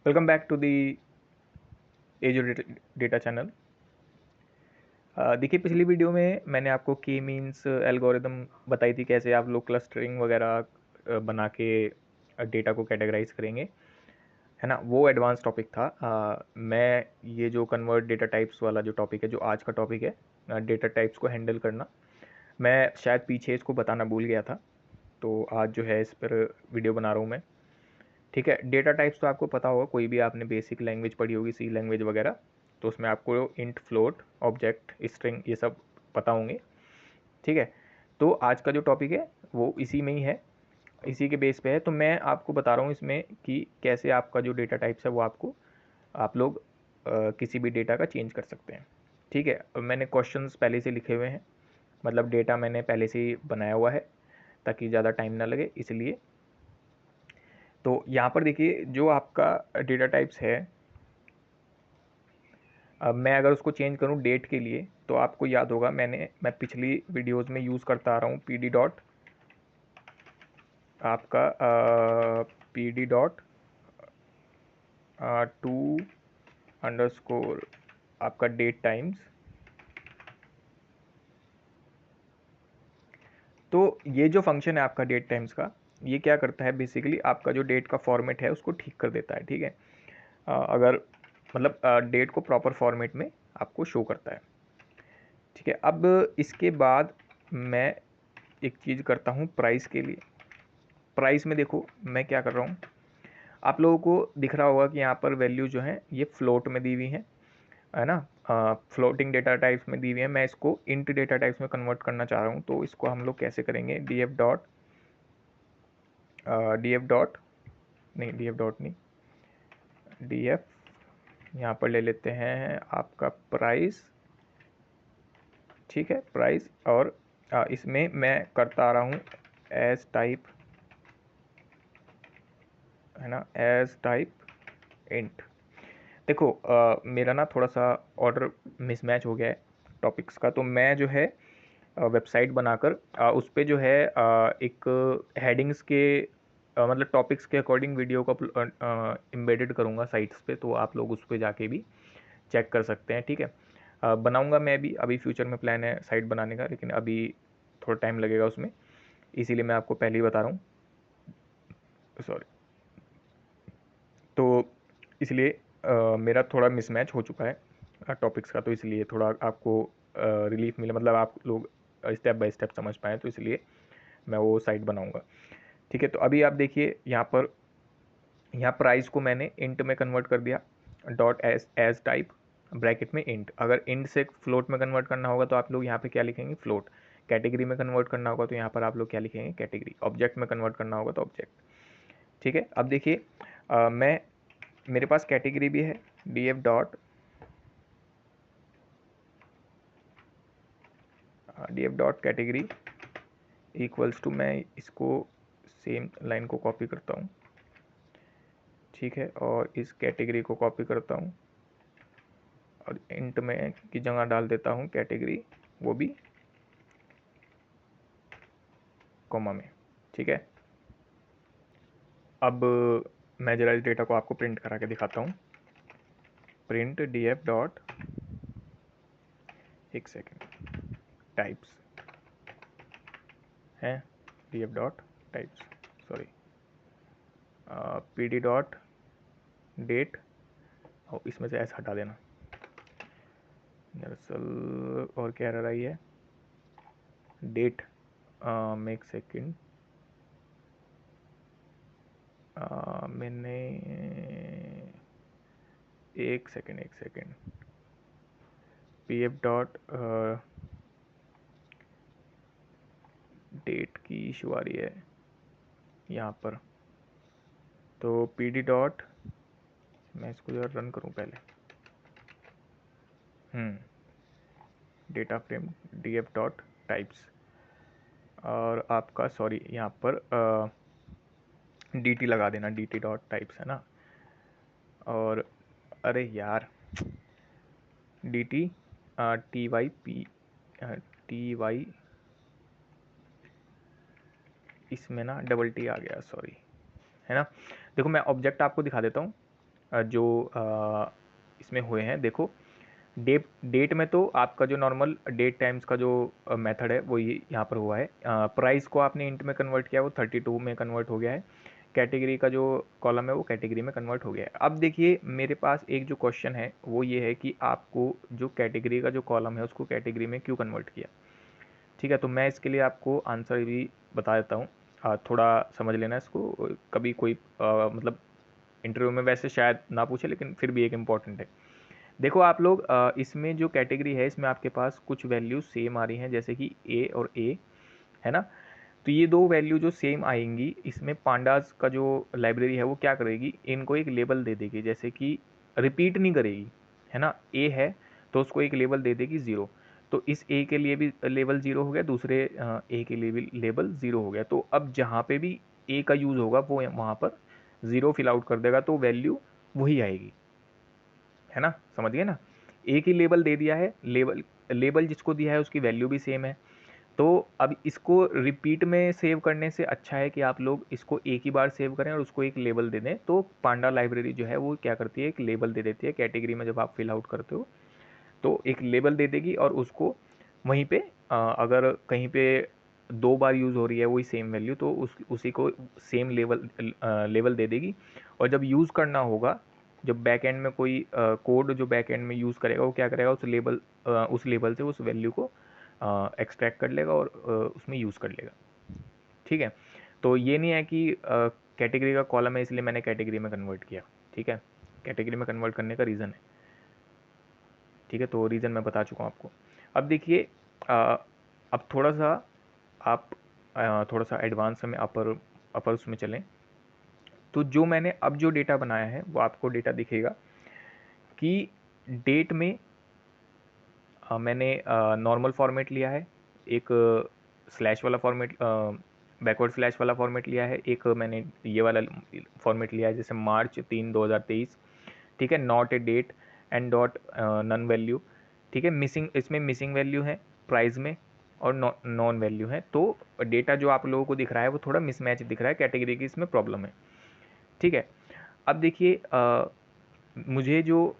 Welcome back to the एजो data channel. देखिए, पिछली वीडियो में मैंने आपको की मीन्स एल्गोरिदम बताई थी, कैसे आप लोग क्लस्टरिंग वगैरह बना के डेटा को कैटेगराइज करेंगे, है ना। वो एडवांस टॉपिक था। मैं ये जो कन्वर्ट डेटा टाइप्स वाला जो टॉपिक है, जो आज का टॉपिक है, डेटा टाइप्स को हैंडल करना, मैं शायद पीछे इसको बताना भूल गया था, तो आज जो है इस पर वीडियो बना रहा हूँ मैं। ठीक है, डेटा टाइप्स तो आपको पता होगा, कोई भी आपने बेसिक लैंग्वेज पढ़ी होगी, सी लैंग्वेज वगैरह, तो उसमें आपको इंट, फ्लोट, ऑब्जेक्ट, स्ट्रिंग ये सब पता होंगे। ठीक है, तो आज का जो टॉपिक है वो इसी में ही है, इसी के बेस पे है। तो मैं आपको बता रहा हूँ इसमें कि कैसे आपका जो डेटा टाइप्स है वो आप लोग किसी भी डेटा का चेंज कर सकते हैं। ठीक है, अब मैंने क्वेश्चंस पहले से लिखे हुए हैं, मतलब डेटा मैंने पहले से ही बनाया हुआ है ताकि ज़्यादा टाइम ना लगे, इसलिए। तो यहाँ पर देखिए, जो आपका डेटा टाइप्स है, अब मैं अगर उसको चेंज करूँ डेट के लिए, तो आपको याद होगा मैं पिछली वीडियोस में यूज़ करता आ रहा हूँ पी डी डॉट, आपका P D dot two underscore आपका डेट टाइम्स। तो ये जो फंक्शन है आपका डेट टाइम्स का, ये क्या करता है, बेसिकली आपका जो डेट का फॉर्मेट है उसको ठीक कर देता है। ठीक है, अगर मतलब डेट को प्रॉपर फॉर्मेट में आपको शो करता है। ठीक है, अब इसके बाद मैं एक चीज़ करता हूँ प्राइस के लिए। प्राइस में देखो मैं क्या कर रहा हूँ, आप लोगों को दिख रहा होगा कि यहाँ पर वैल्यू जो है ये फ्लोट में दी हुई है ना। फ्लोटिंग डेटा टाइप्स में दी हुई है। मैं इसको इंट डेटा टाइप्स में कन्वर्ट करना चाह रहा हूँ, तो इसको हम लोग कैसे करेंगे, डी एफ डॉट नहीं, डी एफ यहाँ पर ले लेते हैं आपका प्राइस। ठीक है, प्राइस, और इसमें मैं करता आ रहा हूँ एज टाइप, है ना, एज टाइप इंट। देखो मेरा ना थोड़ा सा ऑर्डर मिसमैच हो गया है टॉपिक्स का, तो मैं जो है वेबसाइट बनाकर उस पर जो है एक हेडिंग्स के मतलब टॉपिक्स के अकॉर्डिंग वीडियो को एम्बेडेड करूँगा साइट्स पे, तो आप लोग उस पर जाके भी चेक कर सकते हैं। ठीक है, बनाऊँगा मैं भी, अभी फ्यूचर में प्लान है साइट बनाने का, लेकिन अभी थोड़ा टाइम लगेगा उसमें, इसीलिए मैं आपको पहले ही बता रहा हूँ, सॉरी। तो इसलिए मेरा थोड़ा मिसमैच हो चुका है टॉपिक्स का, तो इसलिए थोड़ा आपको रिलीफ मिले, मतलब आप लोग स्टेप बाय स्टेप समझ पाएँ, तो इसलिए मैं वो साइट बनाऊंगा। ठीक है, तो अभी आप देखिए यहाँ पर, यहाँ प्राइस को मैंने इंट में कन्वर्ट कर दिया, डॉट एज टाइप ब्रैकेट में इंट। अगर इंट से फ्लोट में कन्वर्ट करना होगा तो आप लोग यहाँ पे क्या लिखेंगे, फ्लोट। कैटेगरी में कन्वर्ट करना होगा तो यहाँ पर आप लोग क्या लिखेंगे, कैटेगरी। ऑब्जेक्ट में कन्वर्ट करना होगा तो ऑब्जेक्ट। ठीक है, अब देखिए मैं, मेरे पास कैटेगरी भी है, D F dot category equals to, मैं इसको सेम लाइन को कॉपी करता हूँ। ठीक है, और इस कैटेगरी को कॉपी करता हूँ और इंट में की जगह डाल देता हूँ कैटेगरी, वो भी कॉमा में। ठीक है, अब मैं जरा इस डेटा को आपको प्रिंट करा के दिखाता हूँ। प्रिंट डी एफ डॉट, एक सेकेंड, टाइप्स है, D F dot types, sorry, P D dot date, और इसमें से ऐसा हटा देना दरअसल, और क्या रह रही है, डेट में, एक सेकेंड, मैंने एक second, P F dot date की इशू आ रही है यहाँ पर, तो पी डी डॉट, मैं इसको जरा रन करूँ पहले, data frame D F dot types, और आपका सॉरी यहाँ पर डी टी लगा देना, डी टी डॉट टाइप्स, है ना। और अरे यार, D T T Y P, T Y, इसमें ना डबल टी आ गया, सॉरी, है ना। देखो मैं ऑब्जेक्ट आपको दिखा देता हूँ, जो इसमें हुए हैं, देखो डेट में तो आपका जो नॉर्मल डेट टाइम्स का जो मेथड है वो ये यहाँ पर हुआ है। प्राइस को आपने इंट में कन्वर्ट किया, वो 32 में कन्वर्ट हो गया है। कैटेगरी का जो कॉलम है वो कैटेगरी में कन्वर्ट हो गया है। अब देखिए मेरे पास एक जो क्वेश्चन है वो ये है कि आपको जो कैटेगरी का जो कॉलम है उसको कैटेगरी में क्यों कन्वर्ट किया। ठीक है, तो मैं इसके लिए आपको आंसर भी बता देता हूँ। थोड़ा समझ लेना इसको। कभी कोई मतलब इंटरव्यू में वैसे शायद ना पूछे, लेकिन फिर भी एक इम्पॉर्टेंट है। देखो आप लोग, इसमें जो कैटेगरी है इसमें आपके पास कुछ वैल्यूज सेम आ रही हैं, जैसे कि ए और ए, है ना। तो ये दो वैल्यू जो सेम आएंगी, इसमें पांडास का जो लाइब्रेरी है वो क्या करेगी, इनको एक लेबल दे देगी, जैसे कि रिपीट नहीं करेगी, है ना। ए है तो उसको एक लेबल दे देगी 0। तो इस ए के लिए भी लेबल 0 हो गया, दूसरे ए के लिए भी लेबल 0 हो गया। तो अब जहाँ पे भी ए का यूज़ होगा वो वहाँ पर 0 फिल आउट कर देगा, तो वैल्यू वही आएगी, है ना। समझ गए ना। एक ही लेबल दे दिया है, लेबल लेबल जिसको दिया है उसकी वैल्यू भी सेम है। तो अब इसको रिपीट में सेव करने से अच्छा है कि आप लोग इसको एक ही बार सेव करें और उसको एक लेबल दे दें। तो पांडा लाइब्रेरी जो है वो क्या करती है, एक लेबल दे देती है कैटेगरी में। जब आप फिल आउट करते हो तो एक लेबल दे देगी, और उसको वहीं पे अगर कहीं पे 2 बार यूज़ हो रही है वही सेम वैल्यू, तो उसी को सेम लेवल दे देगी। और जब यूज़ करना होगा, जब बैक एंड में कोई कोड जो बैक एंड में यूज़ करेगा वो क्या करेगा, उस लेबल से उस वैल्यू को एक्सट्रैक्ट कर लेगा और उसमें यूज़ कर लेगा। ठीक है, तो ये नहीं है कि कैटेगरी का कॉलम है इसलिए मैंने कैटेगरी में कन्वर्ट किया। ठीक है, कैटेगरी में कन्वर्ट करने का रीज़न है। ठीक है, तो रीज़न मैं बता चुका हूँ आपको। अब देखिए, अब थोड़ा सा आप थोड़ा सा एडवांस में अपर उसमें चलें। तो जो मैंने अब जो डेटा बनाया है वो आपको डेटा दिखेगा कि डेट में मैंने नॉर्मल फॉर्मेट लिया है, एक स्लैश वाला फॉर्मेट, बैकवर्ड स्लैश वाला फॉर्मेट लिया है, एक मैंने ये वाला फॉर्मेट लिया है जैसे मार्च 3 2023। ठीक है, not a date and dot none value. ठीक है, मिसिंग, इसमें मिसिंग वैल्यू है प्राइस में, और नॉन वैल्यू है। तो डेटा जो आप लोगों को दिख रहा है वो थोड़ा मिसमैच दिख रहा है, कैटेगरी की इसमें प्रॉब्लम है। ठीक है, अब देखिए मुझे जो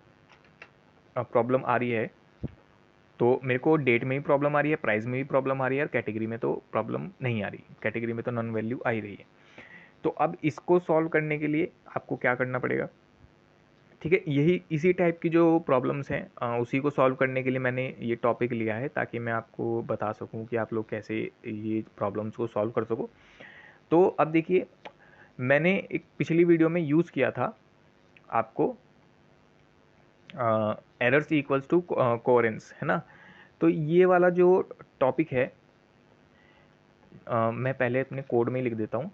प्रॉब्लम आ रही है, तो मेरे को डेट में भी प्रॉब्लम आ रही है, प्राइस में भी प्रॉब्लम आ रही है, और कैटेगरी में तो प्रॉब्लम नहीं आ रही। कैटेगरी में तो नॉन वैल्यू आ ही रही है। तो अब इसको सॉल्व करने के लिए आपको क्या करना पड़ेगा। ठीक है, यही इसी टाइप की जो प्रॉब्लम्स हैं उसी को सॉल्व करने के लिए मैंने ये टॉपिक लिया है, ताकि मैं आपको बता सकूं कि आप लोग कैसे ये प्रॉब्लम्स को सॉल्व कर सको। तो अब देखिए, मैंने एक पिछली वीडियो में यूज़ किया था आपको एरर्स इक्वल्स टू कोहेरेंस, है ना। तो ये वाला जो टॉपिक है, मैं पहले अपने कोड में ही लिख देता हूँ,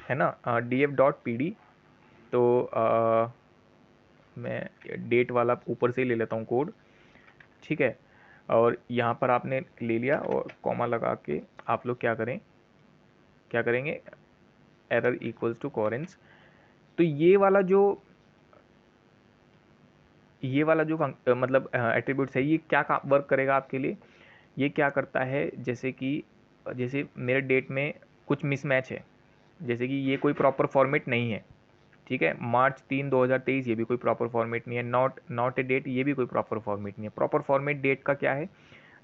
है ना। df.pd। तो मैं डेट वाला ऊपर से ही ले लेता हूँ कोड। ठीक है, और यहाँ पर आपने ले लिया और कॉमा लगा के आप लोग क्या करेंगे, एरर इक्वल्स टू कोहेरेंस। तो ये वाला जो मतलब एट्रीब्यूट्स है, ये क्या वर्क करेगा आपके लिए। ये क्या करता है, जैसे मेरे डेट में कुछ मिसमैच है, जैसे कि ये कोई प्रॉपर फॉर्मेट नहीं है। ठीक है, मार्च 3 2023 ये भी कोई प्रॉपर फॉर्मेट नहीं है। नॉट ए डेट ये भी कोई प्रॉपर फॉर्मेट नहीं है। प्रॉपर फॉर्मेट डेट का क्या है,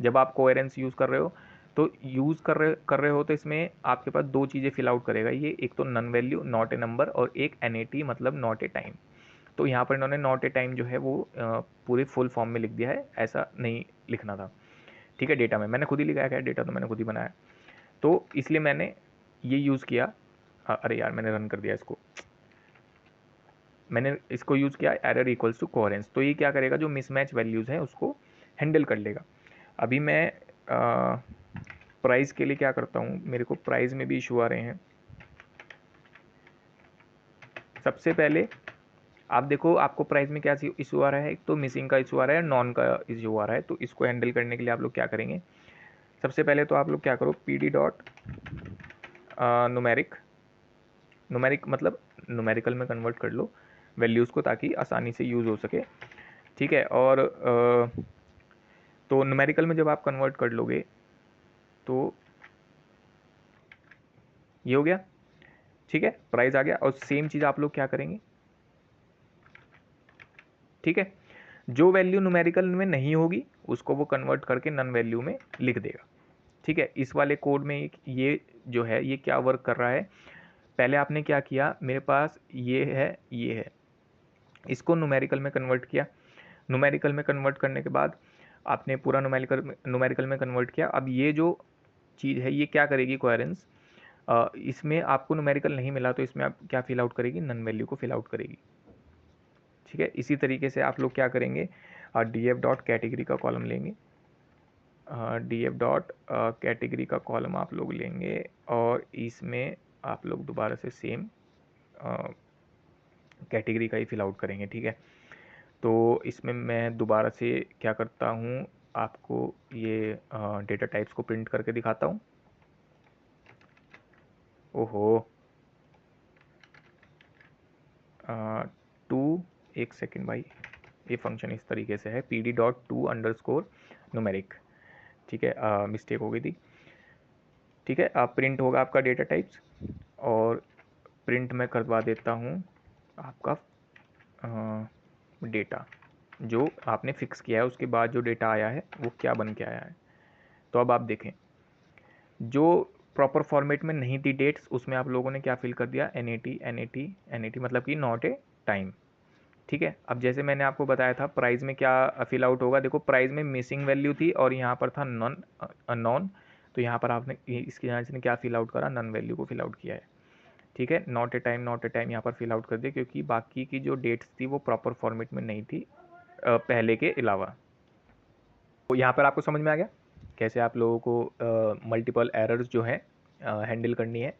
जब आप कोहेरेंस यूज़ कर रहे हो, तो यूज़ कर रहे हो तो इसमें आपके पास दो चीज़ें फिल आउट करेगा ये, एक तो NaN value not a number, और एक NAT मतलब नॉट ए टाइम। तो यहाँ पर इन्होंने नॉट ए टाइम जो है वो पूरे फुल फॉर्म में लिख दिया है, ऐसा नहीं लिखना था। ठीक है, डेटा में मैंने खुद ही लिखा है, डेटा तो मैंने खुद ही बनाया। तो इसलिए मैंने ये यूज़ किया। अरे यार, मैंने रन कर दिया इसको। मैंने इसको यूज़ किया एरर इक्वल्स टू कोहेरेंस। तो ये क्या करेगा, जो मिसमैच वैल्यूज़ हैं उसको हैंडल कर लेगा। अभी मैं प्राइस के लिए क्या करता हूँ, मेरे को प्राइस में भी इशू आ रहे हैं। सबसे पहले आप देखो, आपको प्राइस में क्या इशू आ रहा है, एक तो मिसिंग का इशू आ रहा है, नॉन का इशू आ रहा है। तो इसको हैंडल करने के लिए आप लोग क्या करेंगे, सबसे पहले तो आप लोग क्या करो, PD डॉट नुमेरिक, नुमेरिक मतलब नुमेरिकल में कन्वर्ट कर लो वैल्यूज़ को, ताकि आसानी से यूज़ हो सके। ठीक है, और तो नुमेरिकल में जब आप कन्वर्ट कर लोगे तो ये हो गया। ठीक है, प्राइस आ गया। और सेम चीज़ आप लोग क्या करेंगे, ठीक है। जो वैल्यू न्यूमेरिकल में नहीं होगी उसको वो कन्वर्ट करके नन वैल्यू में लिख देगा। ठीक है, इस वाले कोड में ये जो है ये क्या वर्क कर रहा है, पहले आपने क्या किया, मेरे पास ये है, इसको न्यूमेरिकल में कन्वर्ट किया, न्यूमेरिकल में कन्वर्ट करने के बाद आपने पूरा न्यूमेरिकल में कन्वर्ट किया। अब ये जो चीज़ है ये क्या करेगी, कोहेरेंस, इसमें आपको न्यूमेरिकल नहीं मिला तो इसमें आप क्या फिल आउट करेगी, नन वैल्यू को फिल आउट करेगी। ठीक है, इसी तरीके से आप लोग क्या करेंगे, डी एफ डॉट कैटेगरी का कॉलम लेंगे, डी एफ डॉट कैटेगरी का कॉलम आप लोग लेंगे और इसमें आप लोग दोबारा से सेम कैटेगरी का ही फिल आउट करेंगे। ठीक है, तो इसमें मैं दोबारा से क्या करता हूँ, आपको ये डेटा टाइप्स को प्रिंट करके दिखाता हूँ। ओहो, टू, एक सेकेंड भाई, ये फंक्शन इस तरीके से है, P D dot to under score numeric. ठीक है, मिस्टेक हो गई थी। ठीक है, प्रिंट होगा आपका डेटा टाइप्स और प्रिंट मैं करवा देता हूँ आपका डेटा जो आपने फिक्स किया है, उसके बाद जो डेटा आया है वो क्या बन के आया है। तो अब आप देखें, जो प्रॉपर फॉर्मेट में नहीं थी डेट्स, उसमें आप लोगों ने क्या फिल कर दिया, N A T N A T N A T, मतलब कि नॉट ए टाइम। ठीक है, अब जैसे मैंने आपको बताया था प्राइस में क्या फिल आउट होगा, देखो प्राइस में मिसिंग वैल्यू थी और यहाँ पर था नॉन नॉन, तो यहाँ पर आपने इसकी जांच ने क्या फिल आउट करा, नन वैल्यू को फिल आउट किया है। ठीक है, नॉट ए टाइम यहाँ पर फिल आउट कर दिया क्योंकि बाकी की जो डेट्स थी वो प्रॉपर फॉर्मेट में नहीं थी पहले के अलावा। तो यहाँ पर आपको समझ में आ गया कैसे आप लोगों को मल्टीपल एरर्स जो है हैंडल करनी है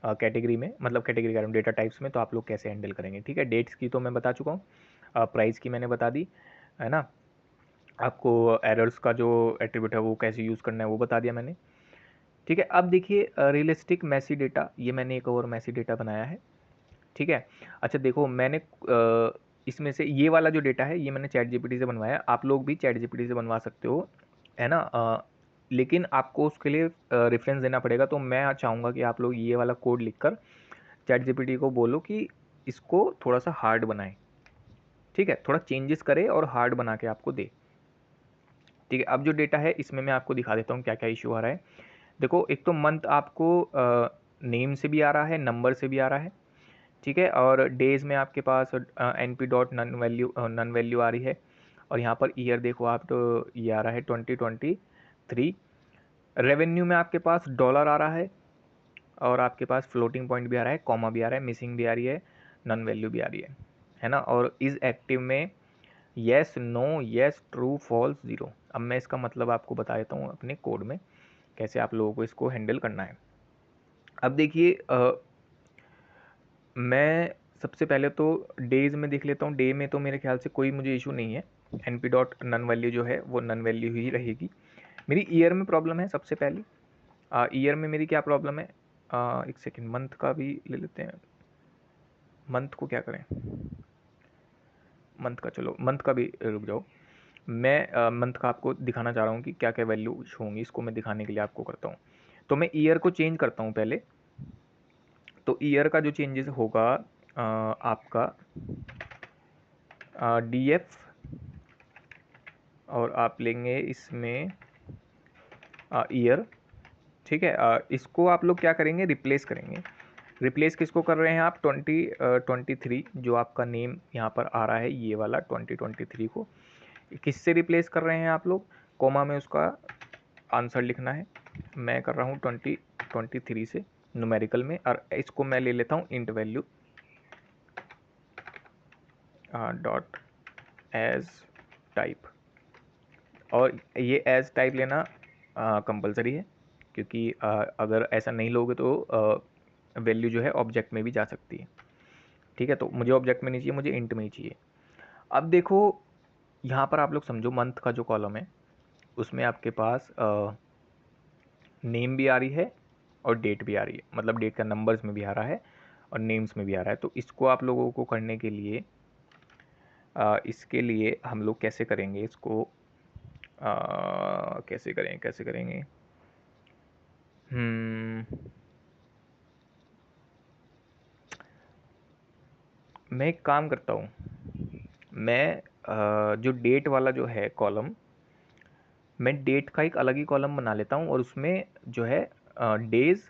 कैटेगरी में, मतलब कैटेगरी का डेटा टाइप्स में, तो आप लोग कैसे हैंडल करेंगे। ठीक है, डेट्स की तो मैं बता चुका हूँ, प्राइस की मैंने बता दी है ना, आपको एरर्स का जो एट्रीब्यूट है वो कैसे यूज़ करना है वो बता दिया मैंने। ठीक है, अब देखिए रियलिस्टिक मैसी डेटा, ये मैंने एक और मैसी डेटा बनाया है। ठीक है, अच्छा देखो मैंने इसमें से ये वाला जो डेटा है ये मैंने चैट जीपीटी से बनवाया, आप लोग भी चैट जीपीटी से बनवा सकते हो, है ना, लेकिन आपको उसके लिए रेफरेंस देना पड़ेगा। तो मैं चाहूँगा कि आप लोग ये वाला कोड लिखकर चैट जीपीटी को बोलो कि इसको थोड़ा सा हार्ड बनाए। ठीक है, थोड़ा चेंजेस करे और हार्ड बना के आपको दे। ठीक है, अब जो डेटा है इसमें मैं आपको दिखा देता हूँ क्या क्या इशू आ रहा है। देखो एक तो मंथ आपको नेम से भी आ रहा है, नंबर से भी आ रहा है। ठीक है, और डेज में आपके पास N P dot none value आ रही है, और यहाँ पर ईयर देखो आप, तो ये आ रहा है 2023। रेवेन्यू में आपके पास डॉलर आ रहा है और आपके पास फ्लोटिंग पॉइंट भी आ रहा है, कॉमा भी आ रहा है, मिसिंग भी आ रही है, नन वैल्यू भी आ रही है ना। और इज एक्टिव में yes no yes true false zero. अब मैं इसका मतलब आपको बता देता हूँ अपने कोड में कैसे आप लोगों को इसको हैंडल करना है। अब देखिए मैं सबसे पहले तो डेज में देख लेता हूँ, डे में तो मेरे ख्याल से कोई मुझे इशू नहीं है, N P dot none value जो है वो नन वैल्यू ही रहेगी। मेरी ईयर में प्रॉब्लम है सबसे पहली, ईयर में मेरी क्या प्रॉब्लम है, एक सेकेंड, मंथ का भी ले लेते हैं, मंथ को क्या करें, मंथ का, चलो मंथ का भी रुक जाओ, मैं मंथ का आपको दिखाना चाह रहा हूँ कि क्या क्या वैल्यू होंगी, इसको मैं दिखाने के लिए आपको करता हूँ। तो मैं ईयर को चेंज करता हूँ पहले, तो ईयर का जो चेंजेस होगा आपका डी एफ, और आप लेंगे इसमें ईयर। ठीक है, इसको आप लोग क्या करेंगे, रिप्लेस करेंगे। रिप्लेस किसको कर रहे हैं आप, 2023 जो आपका नेम यहाँ पर आ रहा है ये वाला 2023 को किससे रिप्लेस कर रहे हैं आप लोग, कोमा में उसका आंसर लिखना है। मैं कर रहा हूँ 2023 से न्यूमेरिकल में, और इसको मैं ले लेता हूँ int value dot as type, और ये एज टाइप लेना कंपलसरी है क्योंकि अगर ऐसा नहीं लोगे तो वैल्यू जो है ऑब्जेक्ट में भी जा सकती है। ठीक है, तो मुझे ऑब्जेक्ट में नहीं चाहिए, मुझे इंट में ही चाहिए। अब देखो यहाँ पर आप लोग समझो, मंथ का जो कॉलम है उसमें आपके पास नेम भी आ रही है और डेट भी आ रही है, मतलब डेट का नंबर्स में भी आ रहा है और नेम्स में भी आ रहा है। तो इसको आप लोगों को करने के लिए इसके लिए हम लोग कैसे करेंगे इसको, कैसे करेंगे, मैं एक काम करता हूँ, मैं जो डेट वाला जो है कॉलम, मैं डेट का एक अलग ही कॉलम बना लेता हूँ और उसमें जो है डेज,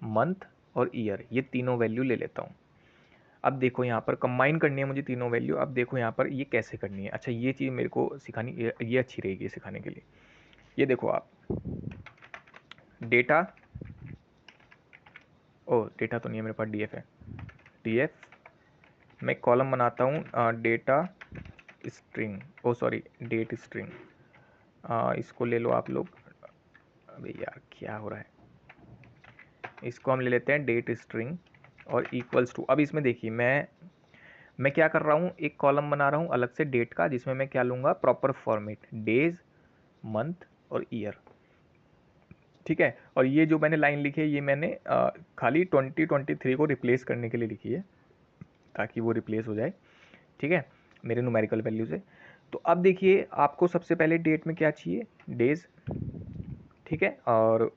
मंथ और ईयर, ये तीनों वैल्यू ले लेता हूँ। अब देखो यहाँ पर कंबाइन करनी है मुझे तीनों वैल्यू। अब देखो यहाँ पर ये कैसे करनी है। अच्छा, ये चीज़ मेरे को सिखानी, ये अच्छी रहेगी सिखाने के लिए। ये देखो आप, डेटा, ओ डेटा तो नहीं है मेरे पास, डीएफ है। डीएफ मैं कॉलम बनाता हूँ डेटा स्ट्रिंग, ओ सॉरी डेट स्ट्रिंग। इसको ले लो आप लोग। अबे यार क्या हो रहा है, इसको हम ले लेते हैं डेट स्ट्रिंग और इक्वल्स टू। अब इसमें देखिए मैं क्या कर रहा हूँ, एक कॉलम बना रहा हूँ अलग से डेट का, जिसमें मैं क्या लूँगा, प्रॉपर फॉर्मेट, डेज, मंथ और ईयर। ठीक है, और ये जो मैंने लाइन लिखी है ये मैंने खाली 2023 को रिप्लेस करने के लिए लिखी है, ताकि वो रिप्लेस हो जाए। ठीक है, मेरे न्यूमेरिकल वैल्यू से। तो अब देखिए आपको सबसे पहले डेट में क्या चाहिए, डेज। ठीक है, और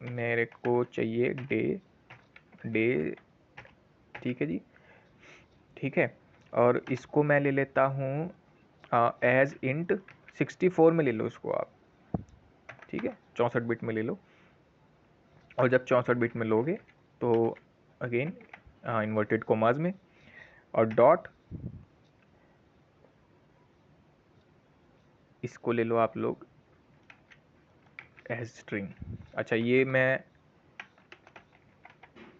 मेरे को चाहिए डे। ठीक है जी, ठीक है, और इसको मैं ले लेता हूँ एज इंट 64 में ले लो इसको आप। ठीक है, 64 बिट में ले लो। और जब 64 बिट में लोगे तो अगेन इन्वर्टेड कोमाज में, और डॉट, इसको ले लो आप लोग एज स्ट्रिंग। अच्छा, ये मैं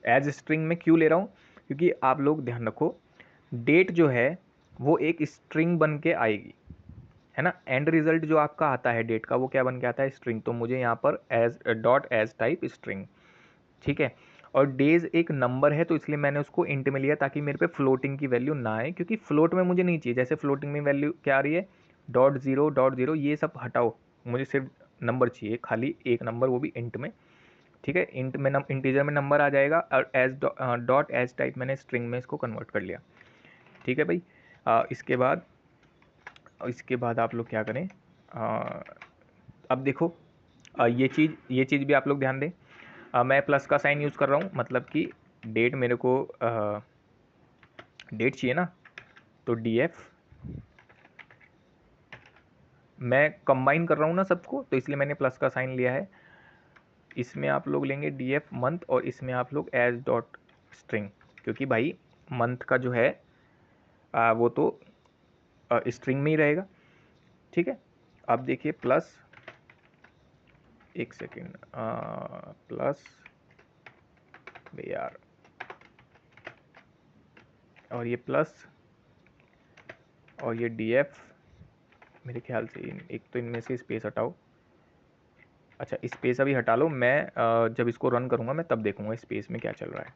एज स्ट्रिंग में क्यों ले रहा हूँ, क्योंकि आप लोग ध्यान रखो, डेट जो है वो एक स्ट्रिंग बन के आएगी, है ना। एंड रिजल्ट जो आपका आता है डेट का, वो क्या बन के आता है, स्ट्रिंग। तो मुझे यहाँ पर age dot as type string. ठीक है, और डेज एक नंबर है तो इसलिए मैंने उसको इंट में लिया, ताकि मेरे पे फ्लोटिंग की वैल्यू ना आए, क्योंकि फ्लोट में मुझे नहीं चाहिए। जैसे फ्लोटिंग में वैल्यू क्या आ रही है, डॉट ज़ीरो, ये सब हटाओ, मुझे सिर्फ नंबर चाहिए, खाली एक नंबर, वो भी इंट में। ठीक है, इंट में इंटीजर में नंबर आ जाएगा, और एज डॉट एज टाइप मैंने स्ट्रिंग में इसको कन्वर्ट कर लिया। ठीक है भाई, इसके बाद आप लोग क्या करें, अब देखो ये चीज़ भी आप लोग ध्यान दें। मैं प्लस का साइन यूज़ कर रहा हूँ, मतलब कि डेट मेरे को डेट चाहिए ना, तो डी एफ मैं कंबाइन कर रहा हूँ ना सबको, तो इसलिए मैंने प्लस का साइन लिया है। इसमें आप लोग लेंगे डी एफ मंथ, और इसमें आप लोग एज डॉट स्ट्रिंग, क्योंकि भाई मंथ का जो है वो तो स्ट्रिंग में ही रहेगा। ठीक है, अब देखिए प्लस, एक सेकेंड, प्लस यार, और ये प्लस, और ये डी एफ, मेरे ख्याल से एक तो इनमें से स्पेस हटाओ। अच्छा, स्पेस अभी हटा लो, मैं जब इसको रन करूँगा मैं तब देखूँगा स्पेस में क्या चल रहा है।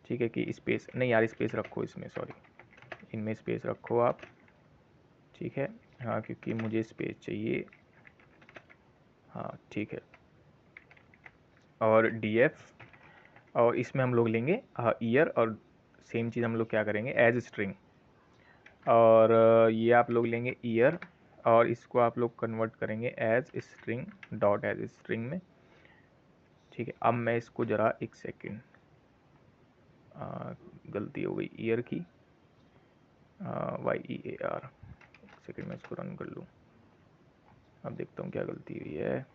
ठीक है, कि स्पेस नहीं यार, स्पेस रखो इसमें, सॉरी, इनमें स्पेस रखो आप। ठीक है, हाँ, क्योंकि मुझे स्पेस चाहिए। हाँ ठीक है, और डी एफ, और इसमें हम लोग लेंगे ईयर, और सेम चीज़ हम लोग क्या करेंगे, एज स्ट्रिंग, और ये आप लोग लेंगे ईयर, और इसको आप लोग कन्वर्ट करेंगे as string, dot as string में। ठीक है, अब मैं इसको ज़रा एक सेकेंड, गलती हो गई ईयर की, YEAR, एक सेकेंड में इसको रन कर लूँ। अब देखता हूँ क्या गलती हुई है।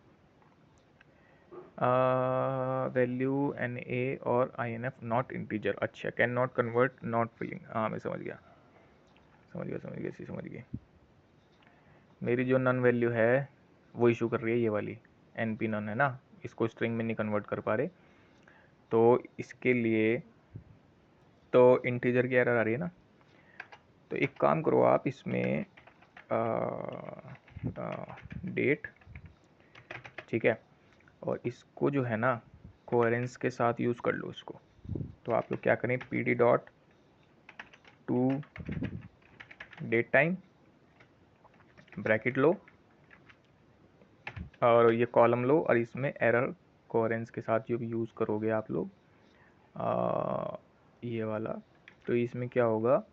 वैल्यू NA और INF नॉट इंटीजर, अच्छा, can not convert, not filling, हाँ मैं समझ गया, समझ गए। मेरी जो नन वैल्यू है वो इशू कर रही है, ये वाली NP नन है ना, इसको स्ट्रिंग में नहीं कन्वर्ट कर पा रहे, तो इसके लिए तो इंटीजर की एरर आ रही है ना। तो एक काम करो आप, इसमें डेट, ठीक है, और इसको जो है ना कोहेरेंस के साथ यूज़ कर लो इसको। तो आप लोग क्या करें, PD dot to date time, bracket लो, और ये कॉलम लो, और इसमें एरर कोहेरेंस के साथ जो भी यूज़ करोगे आप लोग ये वाला, तो इसमें क्या होगा,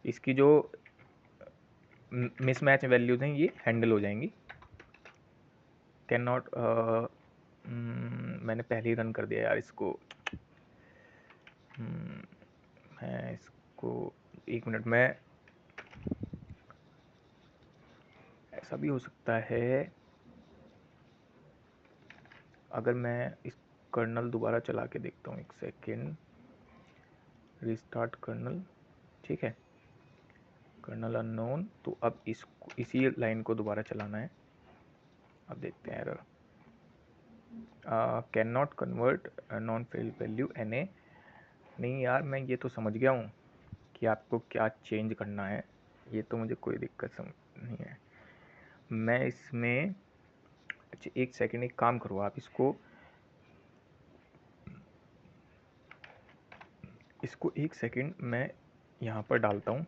इसकी जो मिसमैच वैल्यूज हैं ये हैंडल हो जाएंगी। कैन नॉट, मैंने पहले ही रन कर दिया यार इसको। मैं इसको एक मिनट में, ऐसा भी हो सकता है अगर मैं इस कर्नल दोबारा चला के देखता हूँ, एक सेकेंड, रिस्टार्ट कर्नल, ठीक है, कर्नल अननोन। तो अब इसी लाइन को दोबारा चलाना है। अब देखते हैं error, can not convert non fail value NA। नहीं यार, मैं ये तो समझ गया हूँ कि आपको क्या चेंज करना है, ये तो मुझे कोई दिक्कत नहीं है। मैं इसमें, अच्छा एक सेकेंड, एक काम करो आप, इसको एक सेकेंड मैं यहाँ पर डालता हूँ,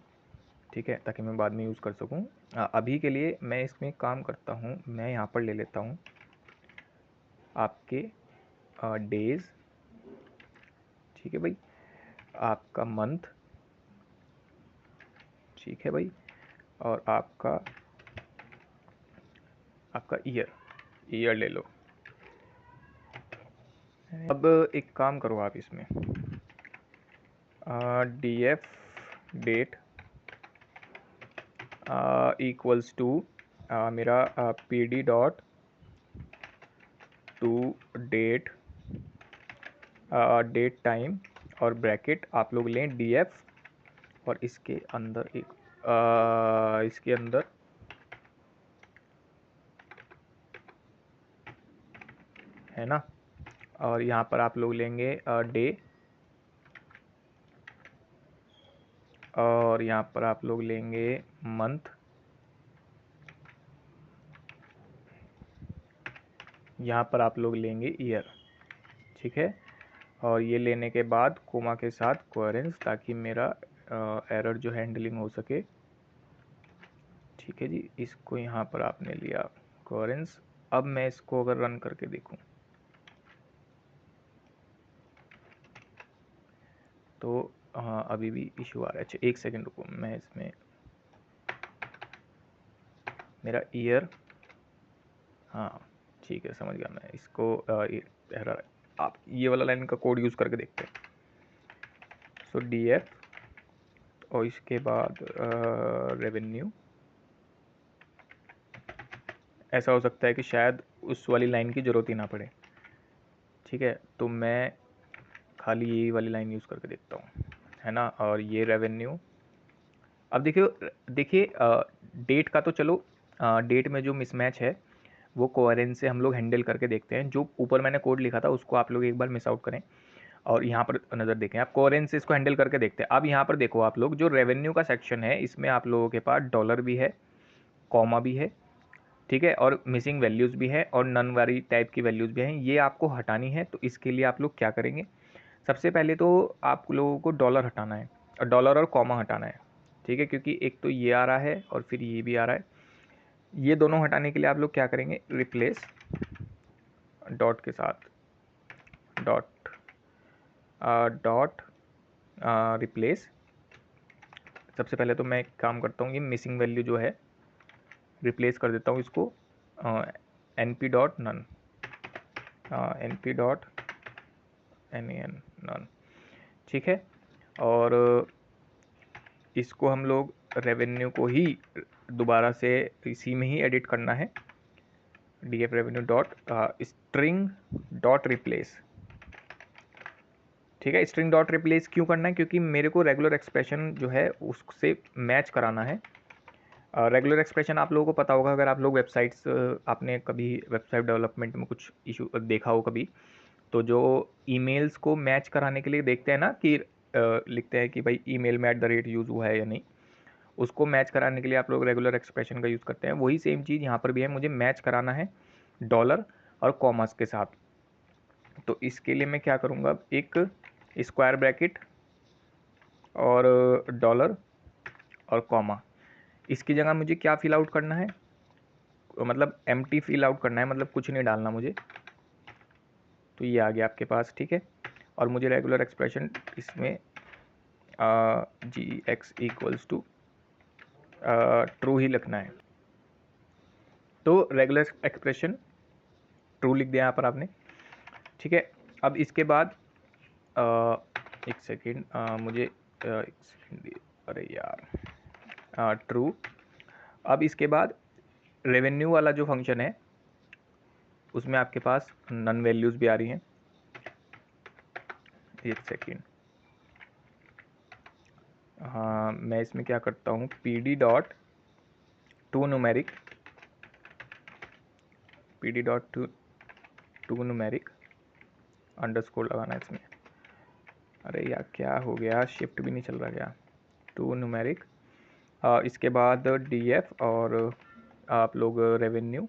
ठीक है, ताकि मैं बाद में यूज़ कर सकूँ। अभी के लिए मैं इसमें काम करता हूँ, मैं यहाँ पर ले लेता हूँ आपके डेज, ठीक है भाई, आपका मंथ, ठीक है भाई, और आपका ईयर ले लो। अब एक काम करो आप इसमें, df डेट इक्वल्स टू मेरा pd dot to date date time, और ब्रैकेट आप लोग लें df, और इसके अंदर इसके अंदर है ना, और यहाँ पर आप लोग लेंगे डे, और यहाँ पर आप लोग लेंगे मंथ, यहाँ पर आप लोग लेंगे ईयर, ठीक है, और ये लेने के बाद कोमा के साथ कोहेरेंस, ताकि मेरा एरर जो हैंडलिंग हो सके, ठीक है जी। इसको यहाँ पर आपने लिया कोहेरेंस। अब मैं इसको अगर रन करके देखूँ तो हाँ, अभी भी इशू आ रहा है। अच्छा एक सेकेंड रुको, मैं इसमें मेरा ईयर, हाँ ठीक है, समझ गया मैं इसको। एरर, आप ये वाला लाइन का कोड यूज़ करके देखते हैं। सो df, और इसके बाद रेवेन्यू, ऐसा हो सकता है कि शायद उस वाली लाइन की ज़रूरत ही ना पड़े, ठीक है, तो मैं खाली यही वाली लाइन यूज़ करके देखता हूँ, है ना। और ये रेवेन्यू, अब देखिए डेट का तो चलो, डेट में जो मिसमैच है वो कोहेरेंस से हम लोग हैंडल करके देखते हैं। जो ऊपर मैंने कोड लिखा था उसको आप लोग एक बार मिस आउट करें और यहाँ पर नज़र देखें, आप कोहेरेंस से इसको हैंडल करके देखते हैं। अब यहाँ पर देखो आप लोग, जो रेवेन्यू का सेक्शन है इसमें आप लोगों के पास डॉलर भी है, कॉमा भी है, ठीक है, और मिसिंग वैल्यूज़ भी है, और नन वाली टाइप की वैल्यूज़ भी हैं। ये आपको हटानी है, तो इसके लिए आप लोग क्या करेंगे, सबसे पहले तो आप लोगों को डॉलर हटाना है, और डॉलर और कॉमा हटाना है, ठीक है, क्योंकि एक तो ये आ रहा है और फिर ये भी आ रहा है। ये दोनों हटाने के लिए आप लोग क्या करेंगे, रिप्लेस डॉट के साथ डॉट डॉट रिप्लेस। सबसे पहले तो मैं एक काम करता हूँ, ये मिसिंग वैल्यू जो है रिप्लेस कर देता हूँ इसको np dot NaN, np dot nan NaN, ठीक है। और इसको हम लोग रेवेन्यू को ही दोबारा से इसी में ही एडिट करना है, df revenue dot string dot replace, ठीक है। स्ट्रिंग डॉट रिप्लेस क्यों करना है, क्योंकि मेरे को रेगुलर एक्सप्रेशन जो है उससे मैच कराना है। रेगुलर एक्सप्रेशन आप लोगों को पता होगा, अगर आप लोग वेबसाइट्स, आपने कभी वेबसाइट डेवलपमेंट में कुछ इशू देखा हो कभी, तो जो ईमेल्स को मैच कराने के लिए देखते हैं ना कि लिखते हैं कि भाई ईमेल में @ यूज़ हुआ है या नहीं, उसको मैच कराने के लिए आप लोग रेगुलर एक्सप्रेशन का यूज़ करते हैं। वही सेम चीज़ यहाँ पर भी है, मुझे मैच कराना है डॉलर और कॉमर्स के साथ। तो इसके लिए मैं क्या करूँगा, एक स्क्वायर ब्रैकेट और डॉलर और कॉमा, इसकी जगह मुझे क्या फिल आउट करना है, मतलब एम्प्टी फिल आउट करना है, मतलब कुछ नहीं डालना मुझे। तो ये आ गया आपके पास, ठीक है। और मुझे रेगुलर एक्सप्रेशन इसमें gx इक्वल्स टू ट्रू ही लिखना है। तो रेगुलर एक्सप्रेशन ट्रू लिख दिया यहाँ पर आपने, ठीक है। अब इसके बाद एक सेकेंड, मुझे एक सेकेंड अरे यार, ट्रू। अब इसके बाद रेवेन्यू वाला जो फंक्शन है उसमें आपके पास नन वैल्यूज़ भी आ रही हैं। एक सेकेंड, हाँ मैं इसमें क्या करता हूँ, P D dot to numeric, P D dot to numeric underscore लगाना है इसमें। अरे यार क्या हो गया, शिफ्ट भी नहीं चल रहा क्या, टू न्यूमेरिक। इसके बाद डी एफ और आप लोग रेवेन्यू,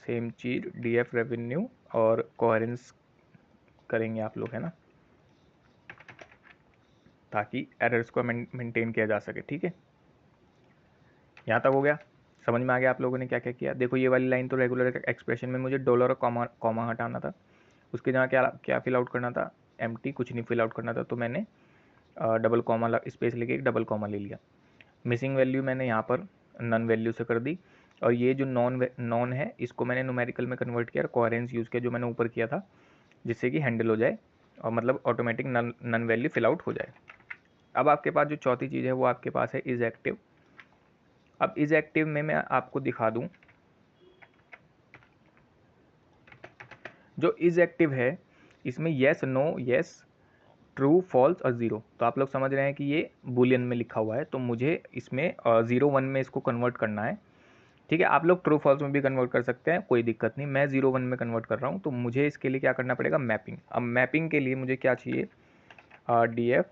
सेम चीज़ डी एफ रेवेन्यू और कोहेरेंस करेंगे आप लोग, है ना, ताकि एरर्स को मेंटेन किया जा सके। ठीक है, यहाँ तक हो गया, समझ में आ गया आप लोगों ने क्या क्या किया। देखो ये वाली लाइन तो रेगुलर एक्सप्रेशन में मुझे डॉलर और कॉमा हटाना था, उसके जहाँ क्या क्या फिल आउट करना था, एम्प्टी, कुछ नहीं फिल आउट करना था, तो मैंने डबल कॉमा स्पेस लेके एक डबल कॉमा ले लिया। मिसिंग वैल्यू मैंने यहाँ पर नन वैल्यू से कर दी, और ये जो नॉन है इसको मैंने न्यूमेरिकल में कन्वर्ट किया और कोहेरेंस यूज़ किया जो मैंने ऊपर किया था, जिससे कि हैंडल हो जाए और मतलब automatic NaN value fill out हो जाए। अब आपके पास जो चौथी चीज़ है वो आपके पास है इज एक्टिव। अब इज एक्टिव में मैं आपको दिखा दूं, जो इज एक्टिव है इसमें yes no yes true false और ज़ीरो, तो आप लोग समझ रहे हैं कि ये बुलियन में लिखा हुआ है, तो मुझे इसमें 0 1 में इसको कन्वर्ट करना है। ठीक है, आप लोग ट्रू फॉल्स में भी कन्वर्ट कर सकते हैं, कोई दिक्कत नहीं, मैं 0 1 में कन्वर्ट कर रहा हूँ। तो मुझे इसके लिए क्या करना पड़ेगा, मैपिंग। अब मैपिंग के लिए मुझे क्या चाहिए, डी एफ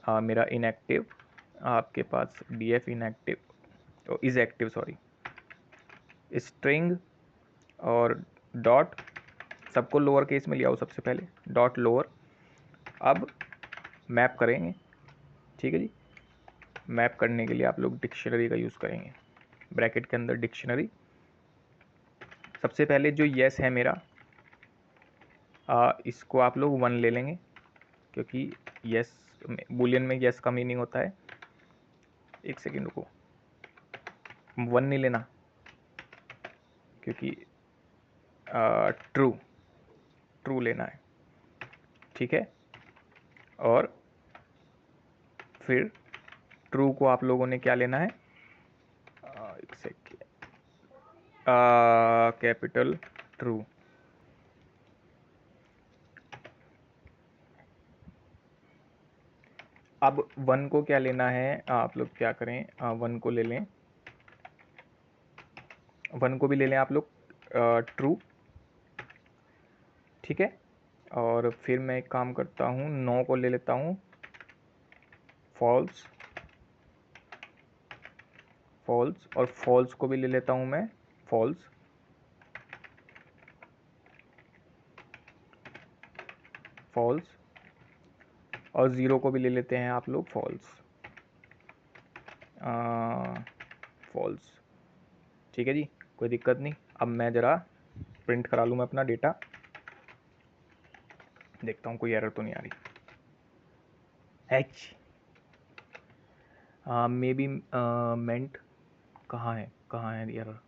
मेरा इनएक्टिव, आपके पास D F inactive is active sorry, string और डॉट, सबको लोअर केस में लिया हो सबसे पहले, डॉट लोअर। अब मैप करेंगे, ठीक है जी। मैप करने के लिए आप लोग डिक्शनरी का यूज़ करेंगे, ब्रैकेट के अंदर डिक्शनरी। सबसे पहले जो येस है मेरा, इसको आप लोग 1 ले लेंगे, क्योंकि येस बुलियन में येस का मीनिंग होता है, एक सेकेंड रुको, 1 नहीं लेना क्योंकि ट्रू ट्रू लेना है। ठीक है, और फिर ट्रू को आप लोगों ने क्या लेना है, एक सेकेंड, कैपिटल ट्रू। अब 1 को क्या लेना है, आप लोग क्या करें, 1 को ले लें, 1 को भी ले लें आप लोग ट्रू। ठीक है, और फिर मैं एक काम करता हूँ, 9 को ले लेता हूँ फॉल्स, फॉल्स, और फॉल्स को भी ले लेता हूँ मैं फॉल्स, फॉल्स, और 0 को भी ले लेते हैं आप लोग फॉल्स, फॉल्स। ठीक है जी, कोई दिक्कत नहीं। अब मैं ज़रा प्रिंट करा लूँ मैं अपना डेटा, देखता हूँ कोई एरर तो नहीं आ रही। एच मे बी मेंट, कहाँ है एरर,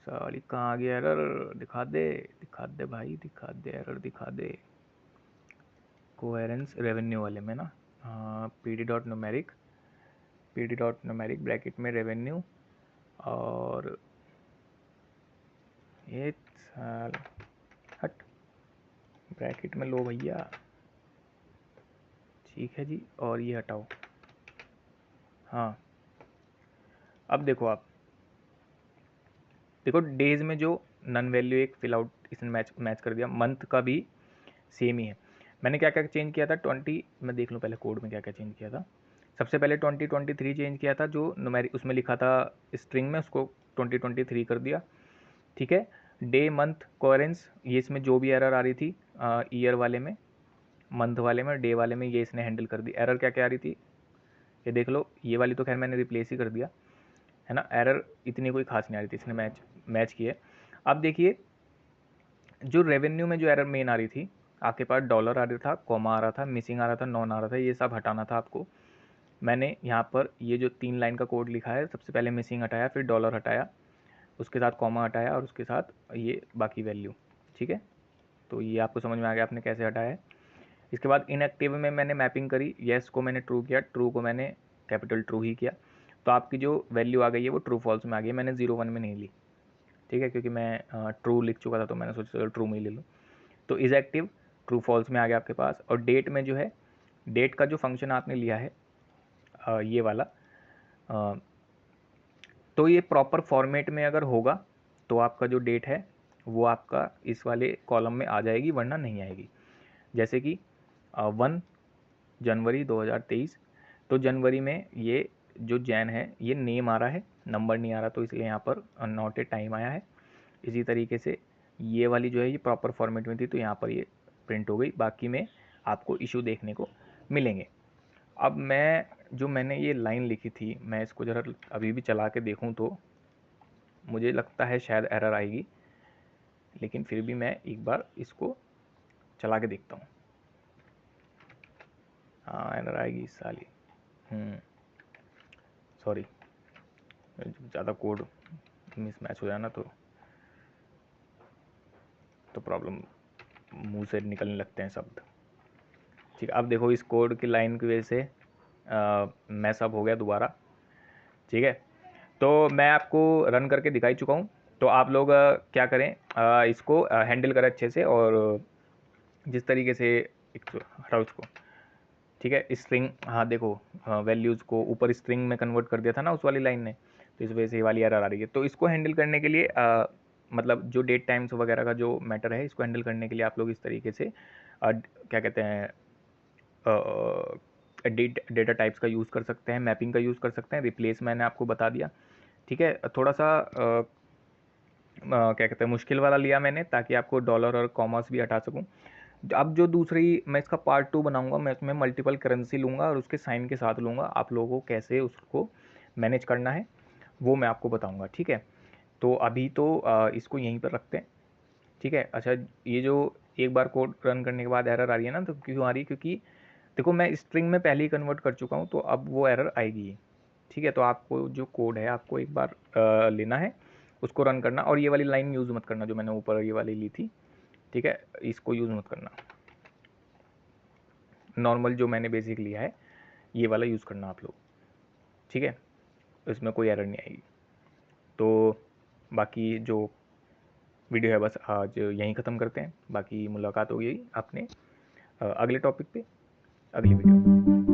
सॉरी कहाँ आ गया एरर, दिखा दे भाई, दिखा दे एरर, दिखा दे। कोहेरेंस रेवेन्यू वाले में ना, P D dot numeric, P D dot numeric bracket में रेवेन्यू, और ये साल हट, ब्रैकेट में लो भैया, ठीक है जी, और ये हटाओ। हाँ, अब देखो आप, देखो डेज में जो नन वैल्यू एक फिल आउट इसने मैच कर दिया, मंथ का भी सेम ही है। मैंने क्या क्या चेंज किया था, 20, मैं देख लूँ पहले कोड में क्या क्या चेंज किया था। सबसे पहले 2023 चेंज किया था, जो न्यूमेरिक उसमें लिखा था स्ट्रिंग में, उसको 2023 कर दिया। ठीक है, डे मंथ कोहेरेंस, ये इसमें जो भी एरर आ रही थी ईयर वाले में, मंथ वाले में, डे वाले में, ये इसने हैंडल कर दी। एरर क्या क्या आ रही थी ये देख लो, ये वाली तो खैर मैंने रिप्लेस ही कर दिया, है ना, एरर इतनी कोई खास नहीं आ रही थी, इसने मैच किए। अब देखिए, जो रेवेन्यू में जो एरर मेन आ रही थी, आपके पास डॉलर आ रहा था, कॉमा आ रहा था, मिसिंग आ रहा था, नॉन आ रहा था, ये सब हटाना था आपको। मैंने यहाँ पर ये जो 3 लाइन का कोड लिखा है, सबसे पहले मिसिंग हटाया, फिर डॉलर हटाया, उसके साथ कॉमा हटाया, और उसके साथ ये बाकी वैल्यू। ठीक है, तो ये आपको समझ में आ गया आपने कैसे हटाया है। इसके बाद इनएक्टिव में मैंने मैपिंग करी, येस को मैंने ट्रू किया, ट्रू को मैंने कैपिटल ट्रू ही किया, तो आपकी जो वैल्यू आ गई है वो ट्रू फॉल्स में आ गई है। मैंने 0 1 में नहीं ली, ठीक है, क्योंकि मैं ट्रू लिख चुका था तो मैंने सोचा चलो ट्रू में ही ले लूँ। तो इज एक्टिव ट्रू फॉल्स में आ गया आपके पास। और डेट में जो है, डेट का जो फंक्शन आपने लिया है ये वाला, तो ये प्रॉपर फॉर्मेट में अगर होगा तो आपका जो डेट है वो आपका इस वाले कॉलम में आ जाएगी, वरना नहीं आएगी। जैसे कि 1 जनवरी 2023, तो जनवरी में ये जो जैन है ये नेम आ रहा है, नंबर नहीं आ रहा, तो इसलिए यहाँ पर नॉट ए टाइम आया है। इसी तरीके से ये वाली जो है ये प्रॉपर फॉर्मेट में थी तो यहाँ पर ये प्रिंट हो गई, बाकी में आपको इशू देखने को मिलेंगे। अब मैंने ये लाइन लिखी थी, मैं इसको ज़रा अभी भी चला के देखूँ तो मुझे लगता है शायद एरर आएगी, लेकिन फिर भी मैं एक बार इसको चला के देखता हूँ। हाँ एरर आएगी इस साल ही, सॉरी, ज़्यादा कोड मिसमैच हो जाए ना तो प्रॉब्लम, मुंह से निकलने लगते हैं शब्द। ठीक, अब देखो इस कोड की लाइन की वजह से मैसअप हो गया दोबारा। ठीक है, तो मैं आपको रन करके दिखाई चुका हूँ, तो आप लोग क्या करें, इसको हैंडल करें अच्छे से, और जिस तरीके से एक हटाओ इसको, ठीक है, स्ट्रिंग, हाँ देखो वैल्यूज़ को ऊपर स्ट्रिंग में कन्वर्ट कर दिया था ना उस वाली लाइन ने, तो इस वजह से ये वाली एरर आ रही है। तो इसको हैंडल करने के लिए मतलब जो डेट टाइम्स वगैरह का जो मैटर है, इसको हैंडल करने के लिए आप लोग इस तरीके से क्या कहते हैं, डेटा टाइप्स का यूज़ कर सकते हैं, मैपिंग का यूज़ कर सकते हैं, रिप्लेस मैंने आपको बता दिया। ठीक है, थोड़ा सा क्या कहते हैं मुश्किल वाला लिया मैंने, ताकि आपको डॉलर और कॉमर्स भी हटा सकूं। अब जो दूसरी मैं इसका पार्ट 2 बनाऊंगा, मैं उसमें मल्टीपल करेंसी लूँगा और उसके साइन के साथ लूँगा, आप लोगों को कैसे उसको मैनेज करना है वो मैं आपको बताऊँगा। ठीक है, तो अभी तो इसको यहीं पर रखते हैं। ठीक है, अच्छा, ये जो एक बार कोड रन करने के बाद एरर आ रही है ना, तो क्यों आ रही है, क्योंकि देखो मैं स्ट्रिंग में पहले ही कन्वर्ट कर चुका हूँ, तो अब वो एरर आएगी। ठीक है, तो आपको जो कोड है आपको एक बार लेना है, उसको रन करना, और ये वाली लाइन यूज़ मत करना जो मैंने ऊपर ये वाली ली थी। ठीक है, इसको यूज़ मत करना, नॉर्मल जो मैंने बेसिक लिया है ये वाला यूज़ करना आप लोग। ठीक है, इसमें कोई एरर नहीं आएगी। तो बाकी जो वीडियो है बस आज यहीं ख़त्म करते हैं, बाकी मुलाकात होगी अपने अगले टॉपिक पे, अगली वीडियो में।